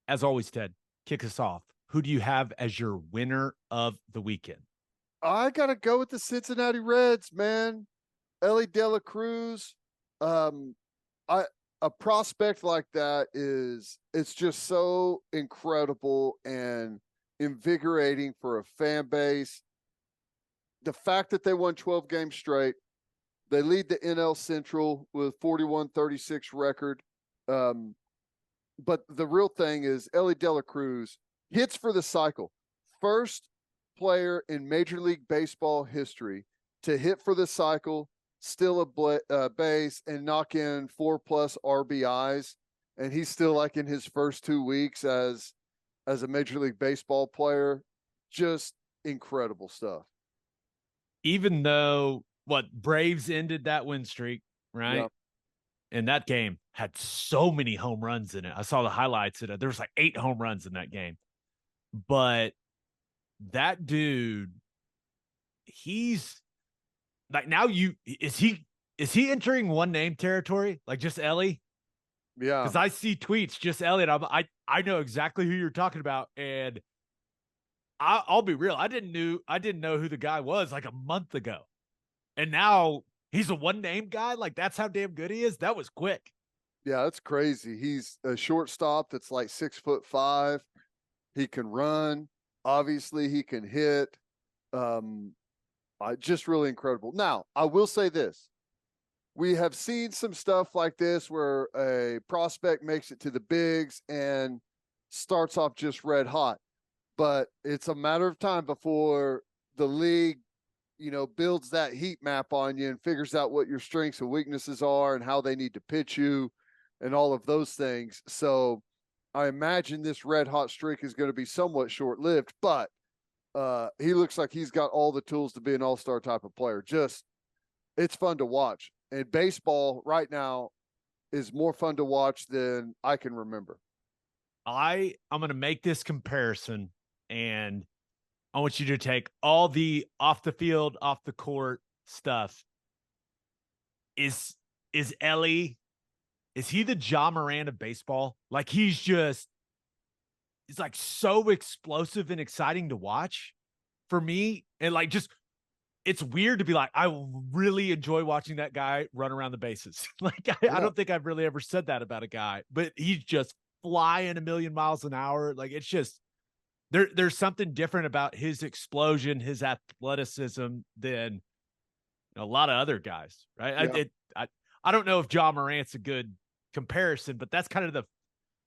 As always, Ted, kick us off. Who do you have as your winner of the weekend? I gotta go with the Cincinnati Reds, man. Elly Cruz. Um, I a prospect like that it's just so incredible and invigorating for a fan base. The fact that they won 12 games straight, they lead the NL Central with 41-36 record. Um, but the real thing is Elly Cruz hits for the cycle. First player in Major League Baseball history to hit for the cycle, steal a base, and knock in 4+ RBIs. And he's still like in his first 2 weeks as a Major League Baseball player. Just incredible stuff. Even though what Braves ended that win streak, right? Yeah. And that game had so many home runs in it. I saw the highlights in it. There was like 8 home runs in that game. But that dude, he's like now is he entering one name territory? Like just Elly? Yeah. Because I see tweets just Elly, and I know exactly who you're talking about. And I'll be real, I didn't know who the guy was like a month ago. And now he's a one name guy. Like that's how damn good he is. That was quick. Yeah, that's crazy. He's a shortstop that's like 6'5". He can run. Obviously, he can hit. Um, just really incredible. Now, I will say this. We have seen some stuff like this where a prospect makes it to the bigs and starts off just red hot. But it's a matter of time before the league, builds that heat map on you and figures out what your strengths and weaknesses are and how they need to pitch you and all of those things. So I imagine this red hot streak is going to be somewhat short lived, but he looks like he's got all the tools to be an all-star type of player. Just, it's fun to watch. And baseball right now is more fun to watch than I can remember. I'm going to make this comparison, and I want you to take all the off the field, off the court stuff. Is Elly, is he the Ja Morant of baseball? Like he's like so explosive and exciting to watch for me. And like just it's weird to be like, I really enjoy watching that guy run around the bases. Like I Yeah. don't think I've really ever said that about a guy, but he's just flying a million miles an hour. Like it's just there's something different about his explosion, his athleticism than a lot of other guys, right? Yeah. I don't know if Ja Morant's a good comparison, but that's kind of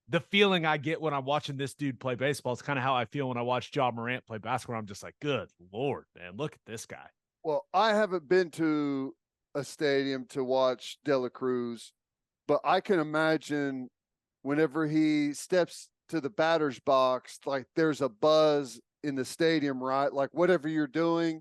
the feeling I get when I'm watching this dude play baseball. It's kind of how I feel when I watch Ja Morant play basketball. I'm just like, good Lord, man, look at this guy. Well, I haven't been to a stadium to watch Dela Cruz, but I can imagine whenever he steps to the batter's box, like there's a buzz in the stadium, right? Like whatever you're doing,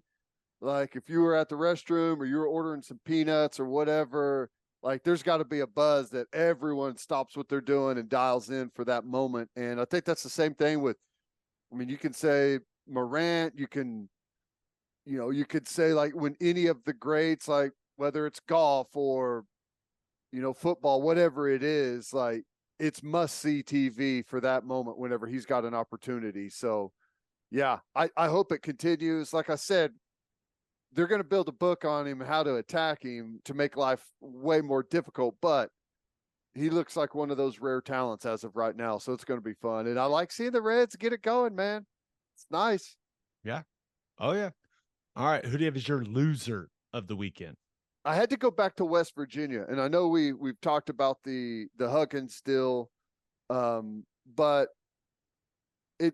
like if you were at the restroom or you were ordering some peanuts or whatever, like there's got to be a buzz that everyone stops what they're doing and dials in for that moment. And I think that's the same thing with, I mean, you can say Morant, you could say like when any of the greats, like whether it's golf or, football, whatever it is, like it's must see TV for that moment whenever he's got an opportunity. So, yeah, I hope it continues. Like I said, they're going to build a book on him, how to attack him to make life way more difficult. But he looks like one of those rare talents as of right now. So it's going to be fun. And I like seeing the Reds get it going, man. It's nice. Yeah. Oh yeah. All right. Who do you have as your loser of the weekend? I had to go back to West Virginia, and I know we've talked about the Huggins still, but it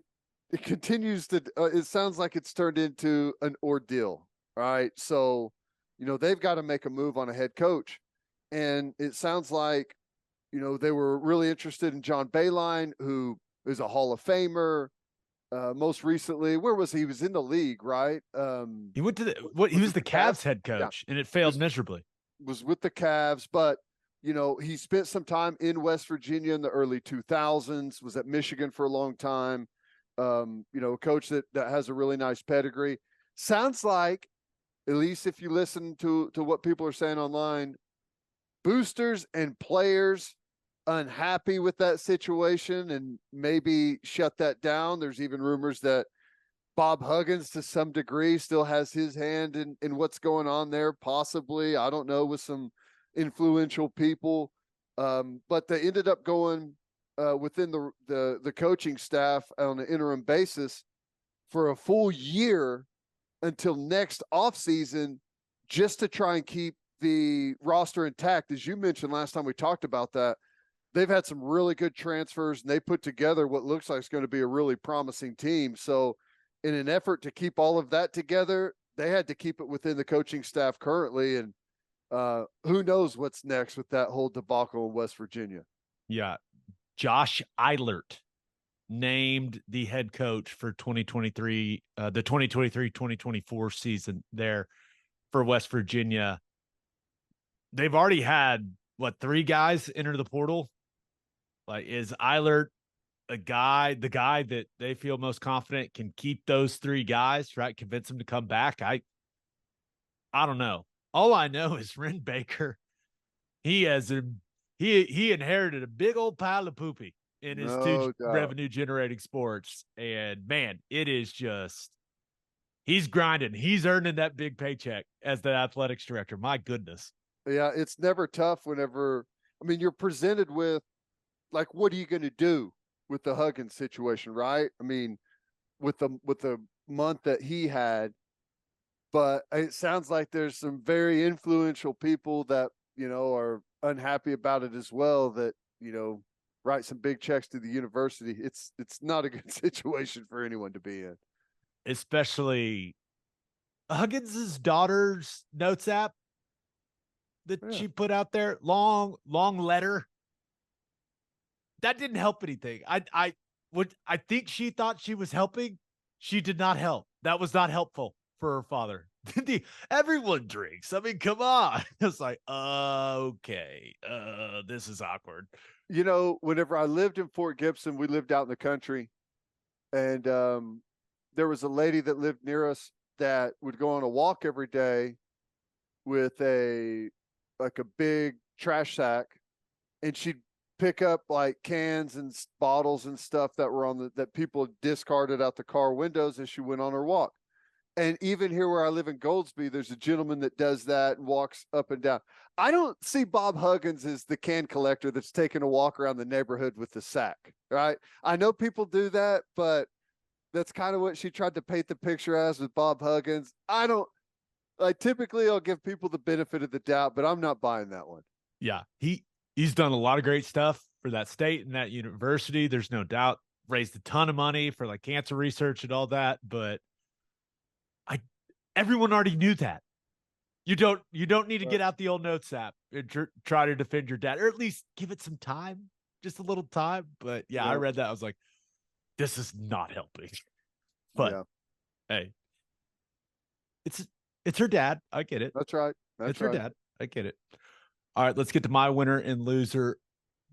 it continues to. It sounds like it's turned into an ordeal, right? So, they've got to make a move on a head coach, and it sounds like, they were really interested in John Bayline, who is a Hall of Famer. Most recently, where was he? He was in the league, right? He went to he was the Cavs head Yeah, coach, and it failed miserably. was with the Cavs, but he spent some time in West Virginia in the early 2000s, was at Michigan for a long time. A coach that has a really nice pedigree. Sounds like, at least if you listen to what people are saying online, boosters and players unhappy with that situation and maybe shut that down. There's even rumors that Bob Huggins, to some degree, still has his hand in what's going on there, possibly. I don't know, with some influential people. But they ended up going within the coaching staff on an interim basis for a full year until next offseason, just to try and keep the roster intact. As you mentioned last time we talked about that, they've had some really good transfers, and they put together what looks like it's going to be a really promising team. So in an effort to keep all of that together, they had to keep it within the coaching staff currently. And who knows what's next with that whole debacle in West Virginia. Yeah. Josh Eilert named the head coach for 2023, the 2023-2024 season there for West Virginia. They've already had, 3 guys enter the portal? Like, is Eilert the guy that they feel most confident can keep those 3 guys, right? Convince them to come back? I don't know. All I know is Ren Baker, he inherited a big old pile of poopy in his 2 revenue generating sports. And man, it is just, he's grinding. He's earning that big paycheck as the athletics director. My goodness. Yeah, it's never tough whenever, I mean, you're presented with, like, what are you going to do with the Huggins situation, right? I mean, with the month that he had, but it sounds like there's some very influential people that, are unhappy about it as well, that, write some big checks to the university. It's not a good situation for anyone to be in. Especially Huggins' daughter's notes app that she put out there, long letter. That didn't help anything. I think she thought she was helping. She did not help. That was not helpful for her father. Everyone drinks. I mean, come on. It's like, okay, this is awkward. Whenever I lived in Fort Gibson, we lived out in the country, and there was a lady that lived near us that would go on a walk every day with a big trash sack, and she'd pick up like cans and bottles and stuff that were that people discarded out the car windows as she went on her walk. And even here where I live in Goldsby, there's a gentleman that does that and walks up and down. I don't see Bob Huggins as the can collector that's taking a walk around the neighborhood with the sack, right? I know people do that, but that's kind of what she tried to paint the picture as with Bob Huggins. Typically I'll give people the benefit of the doubt, but I'm not buying that one. Yeah. He's done a lot of great stuff for that state and that university. There's no doubt. Raised a ton of money for like cancer research and all that, but everyone already knew that. You don't need to get out the old notes app and try to defend your dad, or at least give it some time, just a little time. But yeah, I read that. I was like, this is not helping. But hey, it's her dad. I get it. That's right. It's her dad. I get it. All right, let's get to my winner and loser.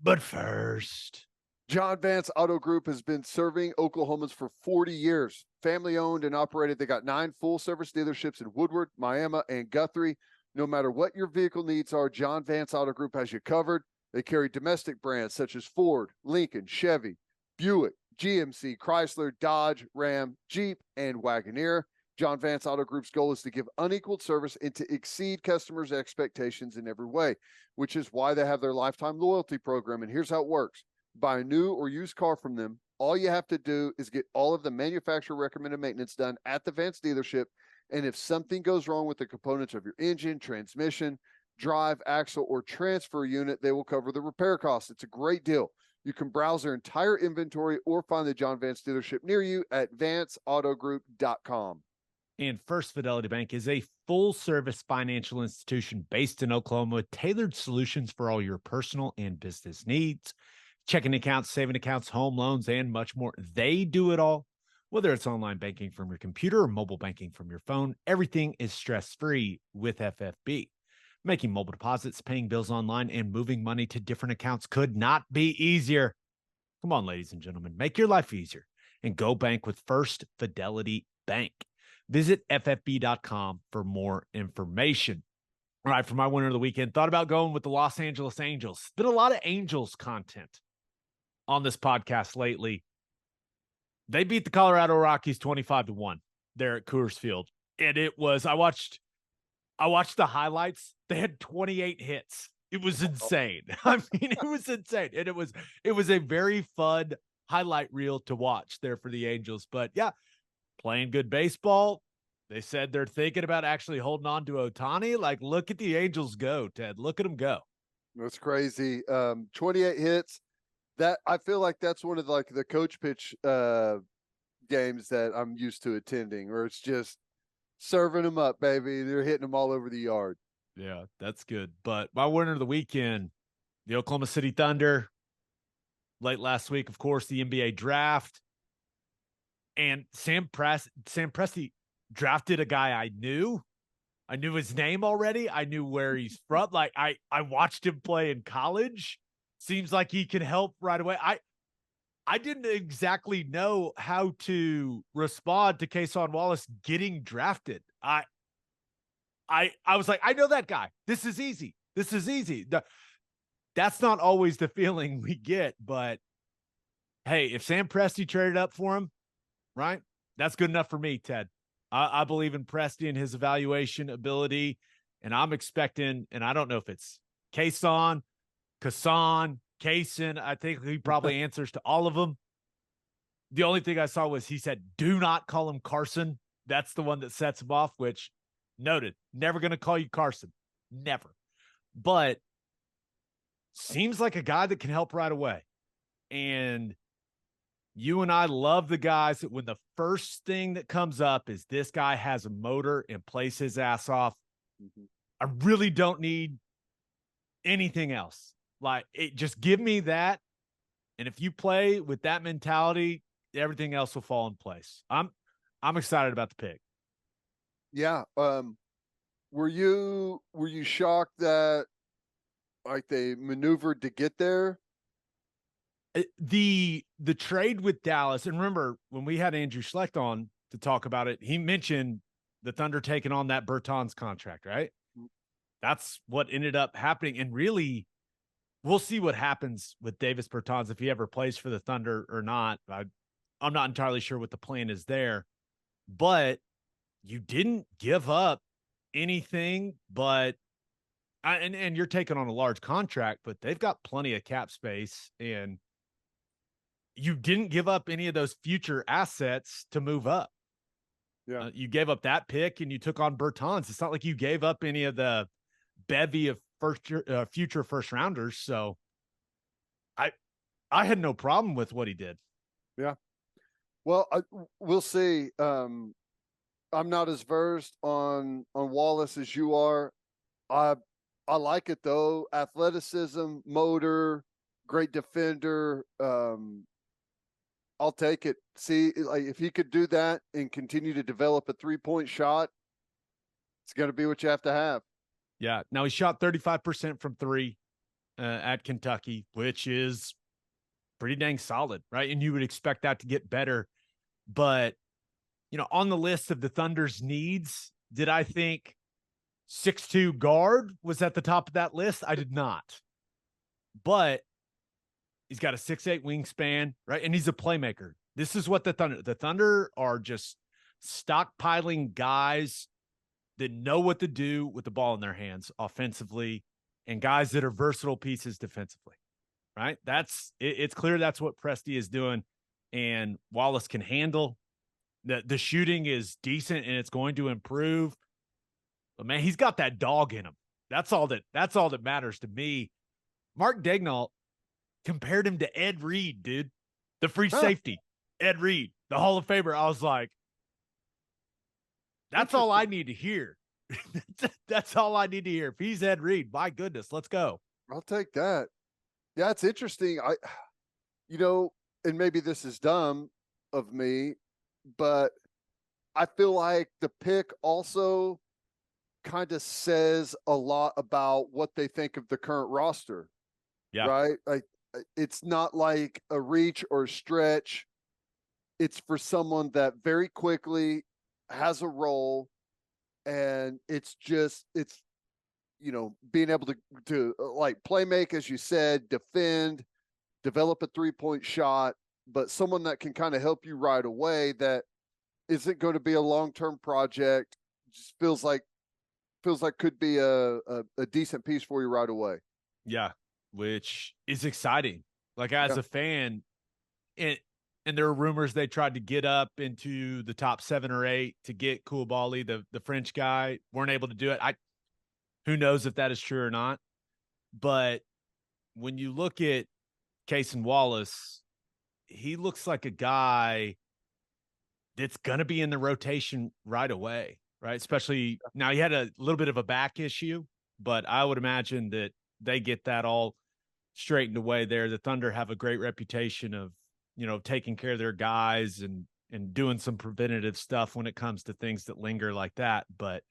But first, John Vance Auto Group has been serving Oklahomans for 40 years. Family owned and operated. They got 9 full service dealerships in Woodward, Miami, and Guthrie. No matter what your vehicle needs are, John Vance Auto Group has you covered. They carry domestic brands such as Ford, Lincoln, Chevy, Buick, GMC, Chrysler, Dodge, Ram, Jeep, and Wagoneer. John Vance Auto Group's goal is to give unequaled service and to exceed customers' expectations in every way, which is why they have their lifetime loyalty program. And here's how it works. Buy a new or used car from them. All you have to do is get all of the manufacturer recommended maintenance done at the Vance dealership. And if something goes wrong with the components of your engine, transmission, drive, axle, or transfer unit, they will cover the repair costs. It's a great deal. You can browse their entire inventory or find the John Vance dealership near you at vanceautogroup.com. And First Fidelity Bank is a full-service financial institution based in Oklahoma with tailored solutions for all your personal and business needs. Checking accounts, saving accounts, home loans, and much more. They do it all. Whether it's online banking from your computer or mobile banking from your phone, everything is stress-free with FFB. Making mobile deposits, paying bills online, and moving money to different accounts could not be easier. Come on, ladies and gentlemen, make your life easier and go bank with First Fidelity Bank. Visit ffb.com for more information. All right, for my winner of the weekend, thought about going with the Los Angeles Angels. Been a lot of Angels content on this podcast lately. They beat the Colorado Rockies 25-1 there at Coors Field. And it was, I watched the highlights. They had 28 hits. It was insane. I mean, it was insane. And it was a very fun highlight reel to watch there for the Angels. But yeah, playing good baseball. They said they're thinking about actually holding on to Ohtani. Like, look at the Angels go, Ted. Look at them go. That's crazy. 28 hits. That I feel like that's one of the coach pitch games that I'm used to attending, where it's just serving them up, baby. They're hitting them all over the yard. Yeah, that's good. But my winner of the weekend, the Oklahoma City Thunder. Late last week, of course, the NBA draft. And Sam Presti drafted a guy I knew. I knew his name already. I knew where he's from. Like I watched him play in college. Seems like he can help right away. I didn't exactly know how to respond to Cason Wallace getting drafted. I was like, I know that guy. This is easy. This is easy. That's not always the feeling we get, but hey, if Sam Presti traded up for him, right? That's good enough for me, Ted. I believe in Presti and his evaluation ability, and I'm expecting, and I don't know if it's Cason, Cason. I think he probably answers to all of them. The only thing I saw was he said, do not call him Carson. That's the one that sets him off, which noted. Never going to call you Carson. Never. But seems like a guy that can help right away. And you and I love the guys that when the first thing that comes up is this guy has a motor and plays his ass off. Mm-hmm. I really don't need anything else. Like, just give me that. And if you play with that mentality, everything else will fall in place. I'm excited about the pick. Yeah. Were you shocked that like they maneuvered to get there? The trade with Dallas, and remember when we had Andrew Schlecht on to talk about it, he mentioned the Thunder taking on that Bertans contract, right? That's what ended up happening. And really, we'll see what happens with Davis Bertans if he ever plays for the Thunder or not. I'm not entirely sure what the plan is there, but you didn't give up anything. But and you're taking on a large contract, but they've got plenty of cap space, and you didn't give up any of those future assets to move up. Yeah, you gave up that pick and you took on Bertans. It's not like you gave up any of the bevy of future first rounders. So I had no problem with what he did. Yeah. Well, we'll see. I'm not as versed on Wallace as you are. I like it though. Athleticism, motor, great defender. I'll take it. See, like if he could do that and continue to develop a 3-point shot, it's going to be what you have to have. Yeah. Now he shot 35% from three at Kentucky, which is pretty dang solid, right? And you would expect that to get better. But, you know, on the list of the Thunder's needs, did I think 6'2" guard was at the top of that list? I did not. But he's got a 6'8" wingspan, right? And he's a playmaker. This is what the Thunder are just stockpiling guys that know what to do with the ball in their hands offensively and guys that are versatile pieces defensively, right? It's clear that's what Presti is doing, and Wallace can handle. The shooting is decent and it's going to improve. But man, he's got that dog in him. That's all that matters to me. Mark Daigneault compared him to Ed Reed, dude. The free safety, Ed Reed, the Hall of Famer. I was like, that's all I need to hear. That's all I need to hear. If he's Ed Reed, my goodness, let's go. I'll take that. Yeah, it's interesting. And maybe this is dumb of me, but I feel like the pick also kind of says a lot about what they think of the current roster. Yeah. Right? Like, it's not like a reach or a stretch. It's for someone that very quickly has a role, and it's being able to like play make, as you said, defend, develop a 3-point shot, but someone that can kind of help you right away that isn't going to be a long-term project. Just feels like could be a decent piece for you right away. Yeah, which is exciting. Like as a fan, and there are rumors they tried to get up into the top 7 or 8 to get Koulibaly, the French guy, weren't able to do it. Who knows if that is true or not. But when you look at Cason Wallace, he looks like a guy that's going to be in the rotation right away, right? Especially now he had a little bit of a back issue, but I would imagine that they get that all straightened away there. The Thunder have a great reputation of, taking care of their guys and doing some preventative stuff when it comes to things that linger like that. But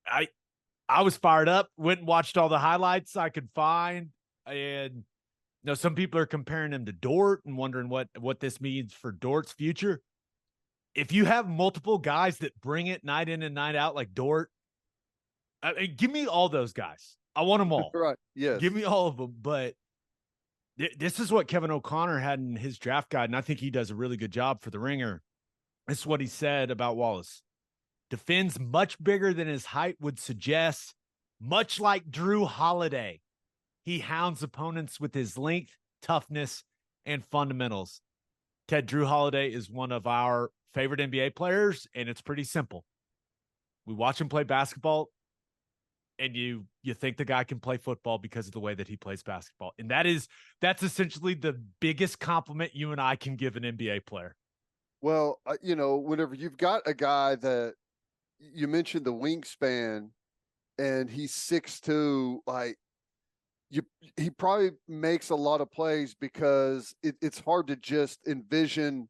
I was fired up, went and watched all the highlights I could find. And some people are comparing him to Dort and wondering what this means for Dort's future. If you have multiple guys that bring it night in and night out like Dort, give me all those guys. I want them all. Right. Yes. Give me all of them. But this is what Kevin O'Connor had in his draft guide, and I think he does a really good job for the Ringer. This is what he said about Wallace. Defends much bigger than his height would suggest, much like Drew Holiday. He hounds opponents with his length, toughness, and fundamentals. Ted, Drew Holiday is one of our favorite NBA players, and it's pretty simple. We watch him play basketball, and you think the guy can play football because of the way that he plays basketball. And that's essentially the biggest compliment you and I can give an NBA player. Well, whenever you've got a guy that you mentioned the wingspan and he's 6'2", like he probably makes a lot of plays because it's hard to just envision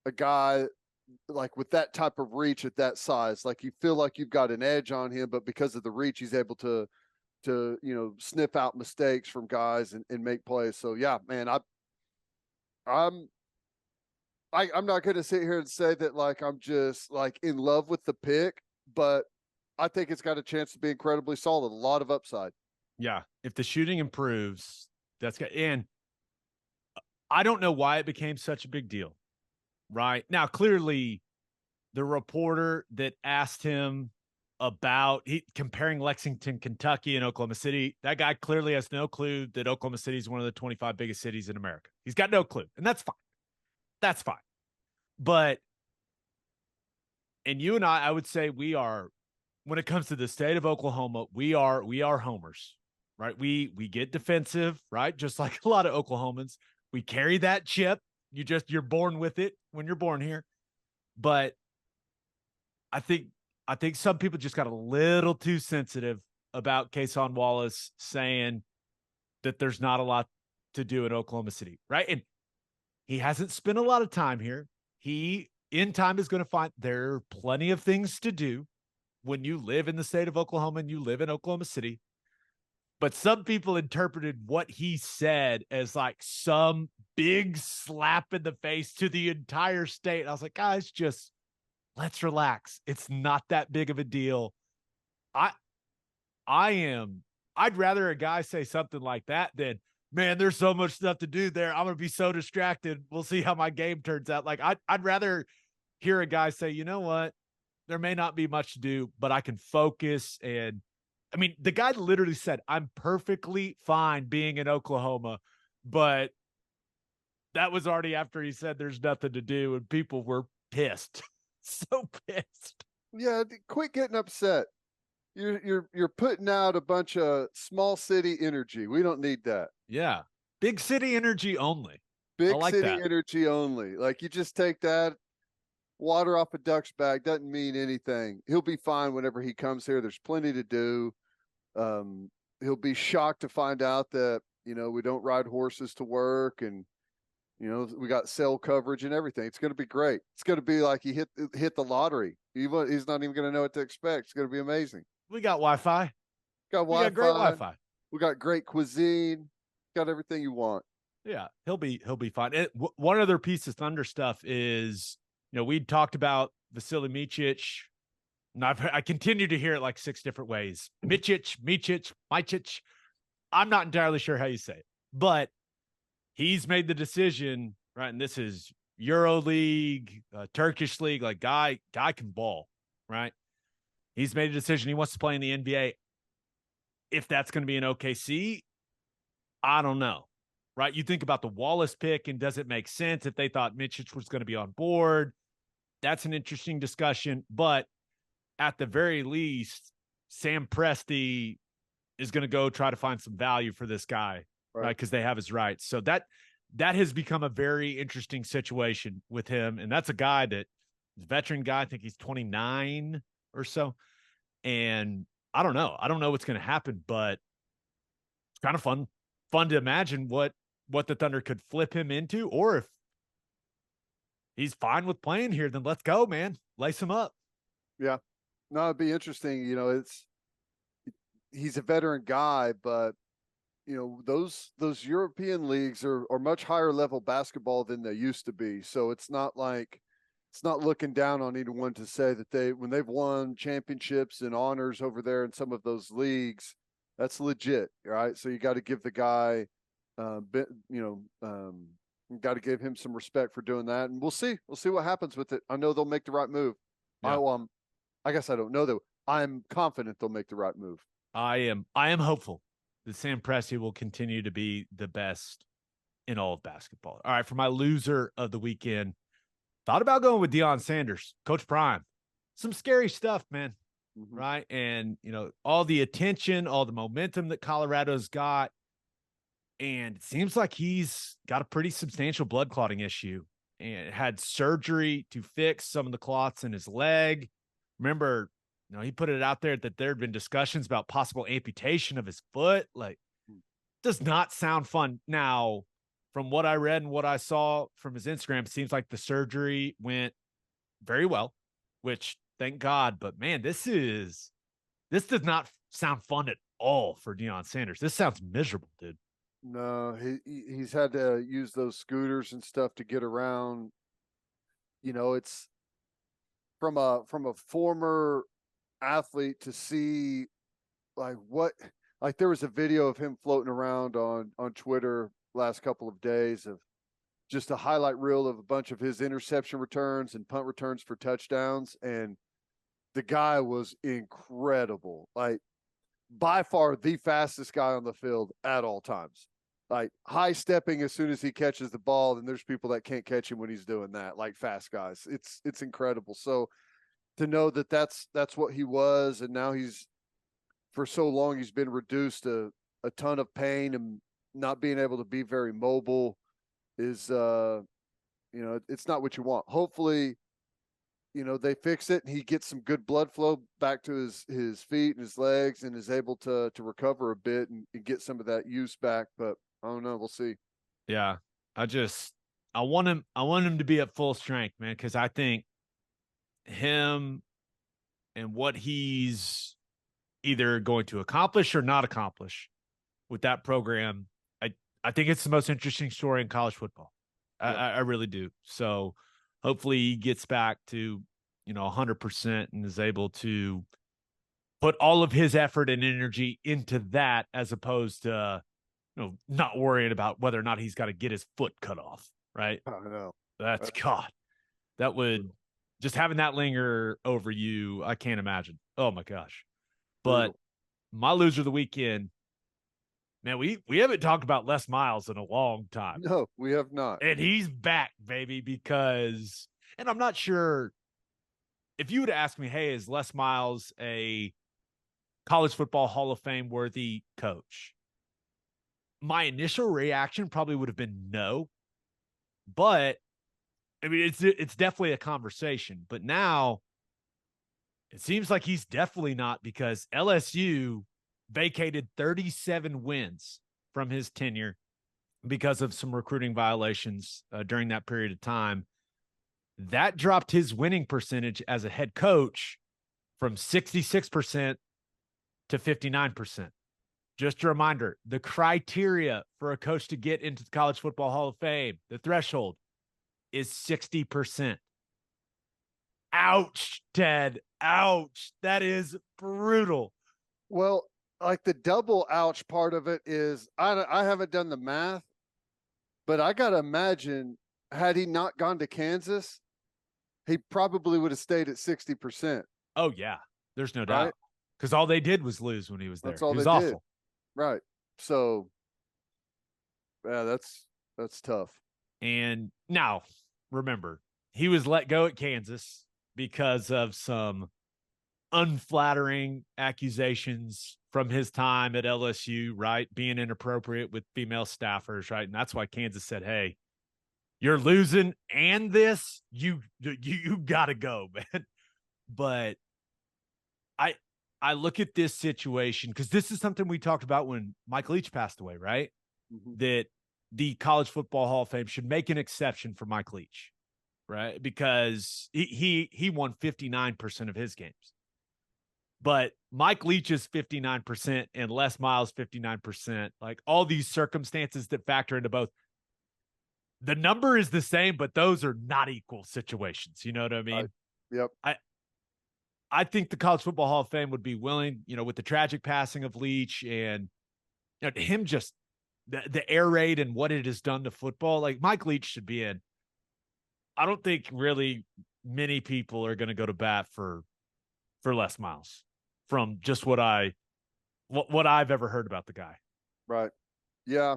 a guy like with that type of reach at that size. Like you feel like you've got an edge on him, but because of the reach, he's able to sniff out mistakes from guys and make plays. So yeah, man, I'm not going to sit here and say that like I'm just like in love with the pick, but I think it's got a chance to be incredibly solid. A lot of upside. Yeah, if the shooting improves, that's good. And I don't know why it became such a big deal. Right now, clearly, the reporter that asked him about comparing Lexington, Kentucky, and Oklahoma City, that guy clearly has no clue that Oklahoma City is one of the 25 biggest cities in America. He's got no clue, and that's fine. That's fine. But, and you and I would say we are, when it comes to the state of Oklahoma, we are homers, right? We get defensive, right? Just like a lot of Oklahomans. We carry that chip. You're born with it when you're born here. But I think some people just got a little too sensitive about Cason Wallace saying that there's not a lot to do in Oklahoma City, right? And he hasn't spent a lot of time here. He, in time, is going to find there are plenty of things to do when you live in the state of Oklahoma and you live in Oklahoma City. But some people interpreted what he said as like some big slap in the face to the entire state. I was like, guys, just let's relax. It's not that big of a deal. I'd rather a guy say something like that than, man, there's so much stuff to do there. I'm going to be so distracted. We'll see how my game turns out. Like I'd rather hear a guy say, you know what? There may not be much to do, but I can focus. And I mean, the guy literally said, I'm perfectly fine being in Oklahoma, but that was already after he said there's nothing to do, and people were pissed. So pissed. Yeah, quit getting upset. You're putting out a bunch of small city energy. We don't need that. Yeah. Big city energy only. Big like city that. energy only. Like you just take that water off a duck's back, doesn't mean anything. He'll be fine whenever he comes here. There's plenty to do. He'll be shocked to find out that, we don't ride horses to work, and, we got cell coverage and everything. It's going to be great. It's going to be like he hit the lottery. He's not even going to know what to expect. It's going to be amazing. We got Wi-Fi. We got great Wi-Fi. We got great cuisine. Got everything you want. Yeah, he'll be fine. One other piece of Thunder stuff is, we'd talked about Vasily Micic And I continue to hear it like 6 different ways. Michich. I'm not entirely sure how you say it, but he's made the decision, right? And this is Euro League, Turkish League, like guy can ball, right? He's made a decision. He wants to play in the NBA. If that's going to be an OKC, I don't know, right? You think about the Wallace pick, and does it make sense if they thought Michich was going to be on board? That's an interesting discussion. But at the very least, Sam Presti is going to go try to find some value for this guy, right? Because they have his rights. So that has become a very interesting situation with him. And that's a guy that is a veteran guy. I think he's 29 or so. And I don't know. I don't know what's going to happen, but it's kind of fun to imagine what the Thunder could flip him into, or if he's fine with playing here, then let's go, man. Lace him up. Yeah. No, it'd be interesting. You know, he's a veteran guy, but you know, those European leagues are much higher level basketball than they used to be. So it's not looking down on anyone to say that when they've won championships and honors over there in some of those leagues, that's legit, right? So you got to give the guy, got to give him some respect for doing that, and we'll see what happens with it. I know they'll make the right move. Yeah. I guess I don't know though. I'm confident they'll make the right move. I am hopeful that Sam Presti will continue to be the best in all of basketball. All right, for my loser of the weekend, thought about going with Deion Sanders, Coach Prime. Some scary stuff, man. Mm-hmm. Right. And, you know, all the attention, all the momentum that Colorado's got. And it seems like he's got a pretty substantial blood clotting issue and had surgery to fix some of the clots in his leg. Remember, you know, he put it out there that there had been discussions about possible amputation of his foot. Like, does not sound fun. Now, from what I read and what I saw from his Instagram, it seems like the surgery went very well, which thank God. But man, this does not sound fun at all for Deion Sanders. This sounds miserable, dude. No, he's had to use those scooters and stuff to get around. You know, it's from a former athlete to see like there was a video of him floating around on Twitter last couple of days of just a highlight reel of a bunch of his interception returns and punt returns for touchdowns, and the guy was incredible. Like, by far the fastest guy on the field at all times. Like, high stepping as soon as he catches the ball, and there's people that can't catch him when he's doing that, like fast guys. It's incredible. So to know that that's what he was, and now for so long he's been reduced to a ton of pain and not being able to be very mobile is it's not what you want. Hopefully, you know, they fix it and he gets some good blood flow back to his feet and his legs and is able to recover a bit and get some of that use back. But I don't know. We'll see. Yeah. I want him to be at full strength, man, because I think him and what he's either going to accomplish or not accomplish with that program, I think it's the most interesting story in college football. Yeah. I really do. So hopefully he gets back to, 100% and is able to put all of his effort and energy into that, as opposed to, not worrying about whether or not he's got to get his foot cut off. Right. I know. That's God. That would just having that linger over you. I can't imagine. Oh my gosh. But my loser of the weekend, man, we haven't talked about Les Miles in a long time. No, we have not. And he's back, baby, because, and I'm not sure if you would ask me, hey, is Les Miles a college football Hall of Fame worthy coach? My initial reaction probably would have been no, but I mean, it's definitely a conversation. But now it seems like he's definitely not, because LSU vacated 37 wins from his tenure because of some recruiting violations during that period of time. That dropped his winning percentage as a head coach from 66% to 59%. Just a reminder, the criteria for a coach to get into the College Football Hall of Fame, the threshold, is 60%. Ouch, Ted. Ouch. That is brutal. Well, like the double ouch part of it is I haven't done the math, but I got to imagine had he not gone to Kansas, he probably would have stayed at 60%. Oh, yeah. There's no Right. doubt. Because all they did was lose when he was That's there. all He they was did. awful. Right. So, yeah, that's tough. And now, remember, he was let go at Kansas because of some unflattering accusations from his time at LSU, right? Being inappropriate with female staffers, right? And that's why Kansas said, "Hey, you're losing and this, you got to go, man." But I I look at this situation because this is something we talked about when Mike Leach passed away, right? Mm-hmm. That the College Football Hall of Fame should make an exception for Mike Leach, right? Because he won 59% of his games. But Mike Leach is 59% and Les Miles 59%. Like all these circumstances that factor into both. The number is the same, but those are not equal situations. You know what I mean? Yep. I think the College Football Hall of Fame would be willing, with the tragic passing of Leach and him just the air raid and what it has done to football. Like Mike Leach should be in. I don't think really many people are going to go to bat for Les Miles from just what I've ever heard about the guy. Right. Yeah.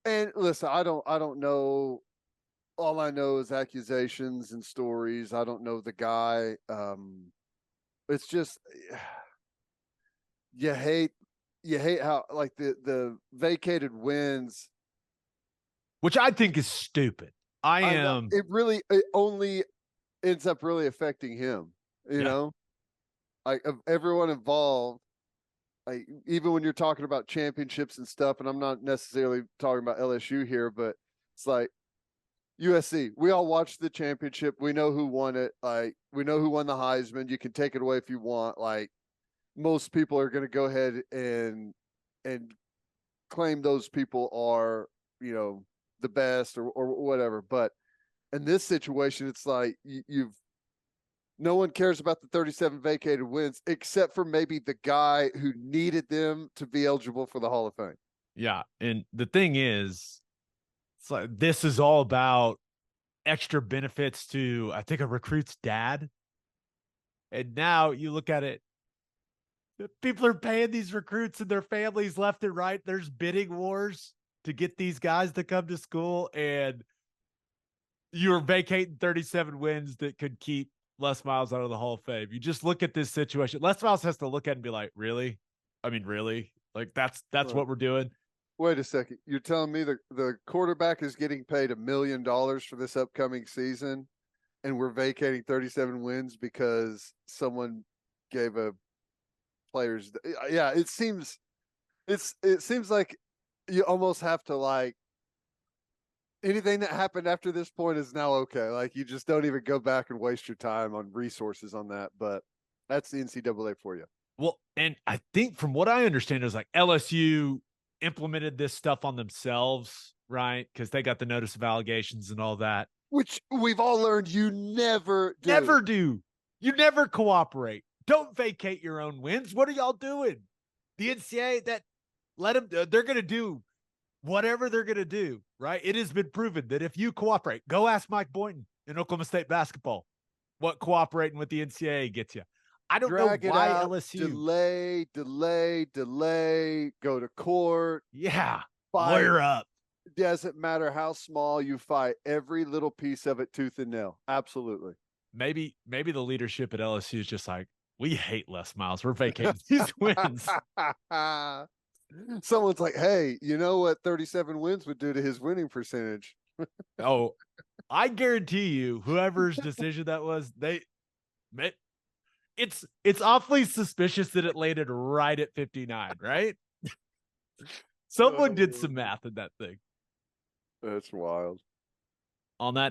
And listen, I don't know. All I know is accusations and stories. I don't know the guy. It's just you hate how like the vacated wins, which I think is stupid. I know am. it only ends up really affecting him. You know, like of everyone involved. Like even when you're talking about championships and stuff, and I'm not necessarily talking about LSU here, but it's like USC. We all watched the championship. We know who won it. Like we know who won the Heisman. You can take it away if you want. Like most people are going to go ahead and claim those people are the best or whatever. But in this situation, it's like you've no one cares about the 37 vacated wins except for maybe the guy who needed them to be eligible for the Hall of Fame. Yeah, and the thing is, it's like this is all about extra benefits to I think a recruit's dad. And now you look at it, people are paying these recruits and their families left and right. There's bidding wars to get these guys to come to school, and you're vacating 37 wins that could keep Les Miles out of the Hall of Fame. You just look at this situation. Les Miles has to look at it and be like, really? I mean, really? Like that's what we're doing. Wait a second. You're telling me the quarterback is getting paid $1 million for this upcoming season, and we're vacating 37 wins because someone gave a player's. Yeah, it seems like you almost have to like anything that happened after this point is now okay. Like you just don't even go back and waste your time on resources on that. But that's the NCAA for you. Well, and I think from what I understand, it was like LSU implemented this stuff on themselves, right? Because they got the notice of allegations and all that. Which we've all learned you never do. Never do. You never cooperate. Don't vacate your own wins. What are y'all doing? The NCAA, that let them, they're going to do whatever they're going to do, right? It has been proven that if you cooperate, go ask Mike Boynton in Oklahoma State basketball what cooperating with the NCAA gets you. I don't know why LSU delay, go to court. Yeah. Fight. Lawyer up. It doesn't matter how small you fight, every little piece of it tooth and nail. Absolutely. Maybe the leadership at LSU is just like, we hate Les Miles. We're vacating these wins. Someone's like, hey, you know what 37 wins would do to his winning percentage? Oh, I guarantee you, whoever's decision that was, it's awfully suspicious that it landed right at 59, right? Someone did some math in that thing. That's wild. On that note,